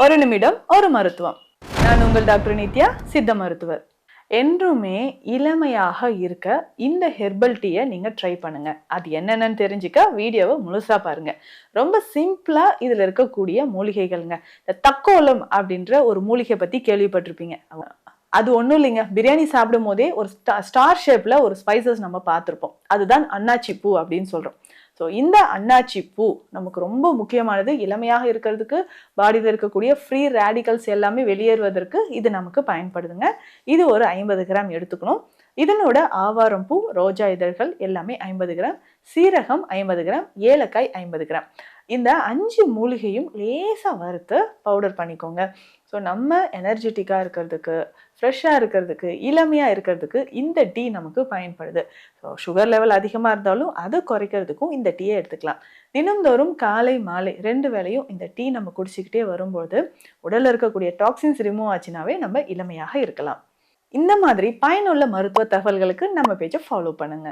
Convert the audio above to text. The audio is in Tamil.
ஒரு நிமிடம் ஒரு மருத்துவம். நான் உங்கள் டாக்டர் நித்யா, சித்த மருத்துவர். என்றுமே இளமையாக இருக்க இந்த ஹெர்பல் டீயை நீங்க ட்ரை பண்ணுங்க. அது என்னென்னு தெரிஞ்சுக்க வீடியோவை முழுசா பாருங்க. ரொம்ப சிம்பிளா இதுல இருக்கக்கூடிய மூலிகைகள்ங்க. இந்த தக்கோலம் அப்படின்ற ஒரு மூலிகை பத்தி கேள்விப்பட்டிருப்பீங்க. அது ஒண்ணும் இல்லைங்க. பிரியாணி சாப்பிடும் போதே ஒரு ஸ்டார் ஷேப்ல ஒரு ஸ்பைசஸ் நம்ம பார்த்திருப்போம். அதுதான் அன்னாச்சி பூ அப்படின்னு சொல்றோம். ஸோ இந்த அன்னாச்சி பூ நமக்கு ரொம்ப முக்கியமானது. இளமையாக இருக்கிறதுக்கு, பாடியில் இருக்கக்கூடிய ஃப்ரீ ரேடிக்கல்ஸ் எல்லாமே வெளியேறுவதற்கு இது நமக்கு பயன்படுதுங்க. இது ஒரு 50 கிராம் எடுத்துக்கணும். இதனோட ஆவாரம் பூ, ரோஜா இதழ்கள் எல்லாமே 50 கிராம், சீரகம் 50 கிராம், ஏலக்காய் 50 கிராம். இந்த 5 மூலிகையும் லேசா வறுத்து பவுடர் பண்ணிக்கோங்க. ஸோ நம்ம எனர்ஜெட்டிக்காக இருக்கிறதுக்கு, ஃப்ரெஷ்ஷாக இருக்கிறதுக்கு, இளமையாக இருக்கிறதுக்கு இந்த டீ நமக்கு பயன்படுது. ஸோ சுகர் லெவல் அதிகமாக இருந்தாலும் அதை குறைக்கிறதுக்கும் இந்த டீயை எடுத்துக்கலாம். தினந்தோறும் காலை மாலை 2 வேளையும் இந்த டீ நம்ம குடிச்சிக்கிட்டே வரும்போது உடலில் இருக்கக்கூடிய டாக்ஸின்ஸ் ரிமூவ் ஆச்சுனாவே நம்ம இளமையாக இருக்கலாம். இந்த மாதிரி பயனுள்ள மருத்துவ தகவல்களுக்கு நம்ம பேஜை ஃபாலோ பண்ணுங்க.